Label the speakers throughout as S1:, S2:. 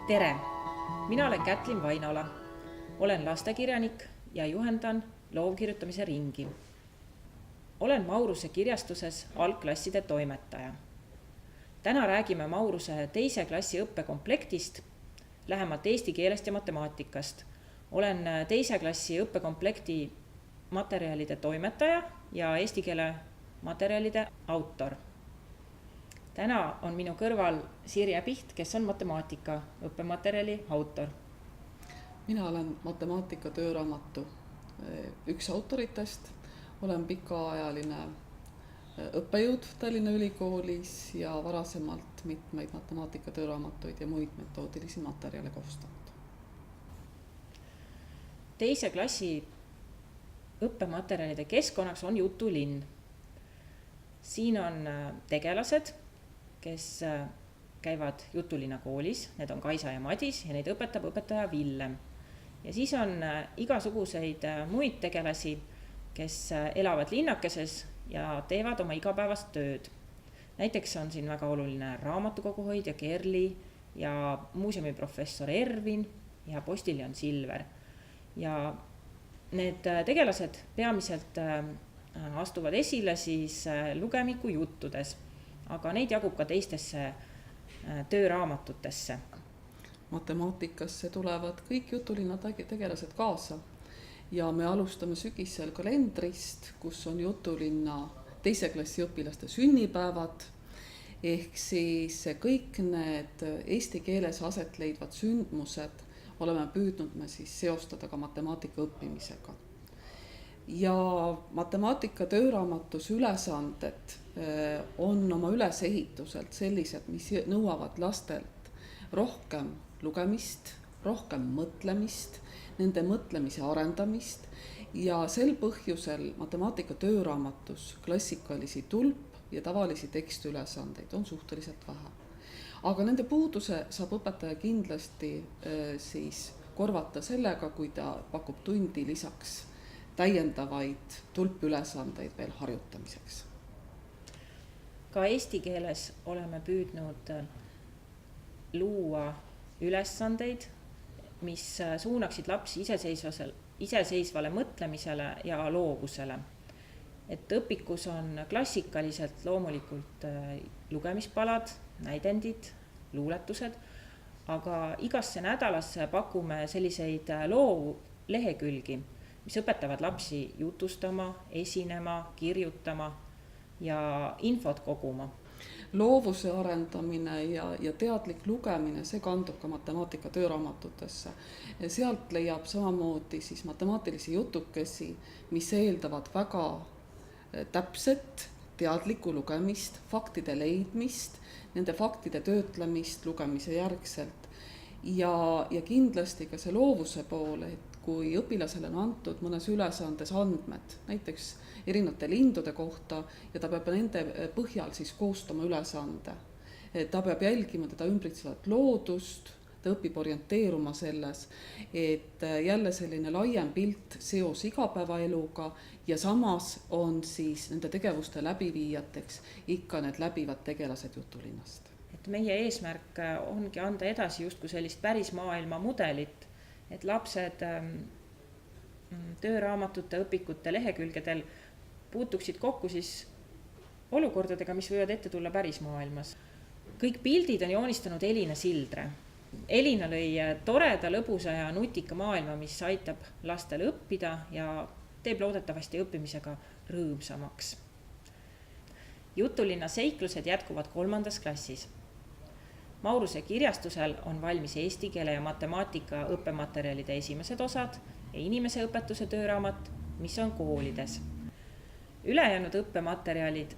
S1: Tere! Mina olen Kätlin Vainola. Olen lastekirjanik ja juhendan loovkirjutamise ringi. Olen Mauruse kirjastuses algklasside toimetaja. Täna räägime Mauruse teise klassi õppekomplektist, lähemalt eesti keelest ja matemaatikast. Olen teise klassi õppekomplekti materjalide toimetaja ja eesti keele materjalide autor. Täna on minu kõrval Sirje Piht, kes on matemaatika õppematerjali autor.
S2: Mina olen matemaatika tööraamatu üks autoritest. Olen pikaajaline õppejõud Tallinna Ülikoolis ja varasemalt mitmeid matemaatika tööraamatuid ja muid metoodilisi materjale koostanud.
S1: Teise klassi õppematerjalide keskkonnaks on jutulinn. Siin on tegelased, kes käivad Jutulinna koolis, need on Kaisa ja Madis ja neid õpetab õpetaja Villem. Ja siis on igasuguseid muid tegelasi, kes elavad linnakeses ja teevad oma igapäevast tööd. Näiteks on siin väga oluline raamatukoguhoidja Kerli ja muuseumiprofessor Ervin ja postiljon Silver. Ja need tegelased peamiselt astuvad esile siis lugemiku juttudes, aga neid jagub ka teistesse tööraamatutesse.
S2: Matemaatikasse tulevad kõik Jutulinna tegelased kaasa ja me alustame sügisel kalendrist, kus on Jutulinna teise klassi õpilaste sünnipäevad, ehk siis kõik need eesti keeles aset leidvad sündmused oleme püüdnud me siis seostada ka matemaatika õppimisega. Ja matemaatika tööraamatus ülesanded on oma ülesehituselt sellised, mis nõuavad lastelt rohkem lugemist, rohkem mõtlemist, nende mõtlemise arendamist ja sel põhjusel matemaatika tööraamatus klassikalisi tulp- ja tavalisi tekstiülesandeid on suhteliselt vähe. Aga nende puuduse saab õpetaja kindlasti siis korvata sellega, kui ta pakub tundi lisaks täiendavaid tulpülesandeid veel harjutamiseks.
S1: Ka eesti keeles oleme püüdnud luua ülesandeid, mis suunaksid lapsi iseseisvale mõtlemisele ja loovusele. Et õpikus on klassikaliselt loomulikult lugemispalad, näidendid, luuletused, aga igasse nädalasse pakume selliseid loovlehekülgi, mis õpetavad lapsi jutustama, esinema, kirjutama ja infot koguma.
S2: Loovuse arendamine ja teadlik lugemine, see kandub ka matemaatika tööraamatutesse. Sealt leiab samamoodi siis matemaatilisi jutukesi, mis eeldavad väga täpset teadlikku lugemist, faktide leidmist, nende faktide töötlemist lugemise järgselt ja kindlasti ka see loovuse poole, et kui õpilasele on antud mõnes ülesandes andmed, näiteks erinevate lindude kohta ja ta peab nende põhjal siis koostama ülesande. Ta peab jälgima teda ümbritsevat loodust, ta õpib orienteeruma selles, et jälle selline laiem pilt seos igapäevaeluga ja samas on siis nende tegevuste läbiviijateks ikka need läbivad tegelased Jutulinnast.
S1: Et meie eesmärk ongi anda edasi justkui sellist päris maailma mudelit, et lapsed tööraamatute õpikute lehekülgedel puutuksid kokku siis olukordadega, mis võivad ette tulla päris maailmas. Kõik pildid on joonistanud Elina Sildre. Elina lõi toreda, lõbusa ja nutika maailma, mis aitab lastel õppida ja teeb loodetavasti õppimisega rõõmsamaks. Jutulinna seiklused jätkuvad 3. klassis. Mauruse kirjastusel on valmis eesti keele ja matemaatika õppematerjalide esimesed osad ja inimese õpetuse tööraamat, mis on koolides. Ülejäänud õppematerjalid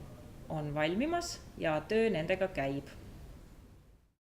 S1: on valmimas ja töö nendega käib.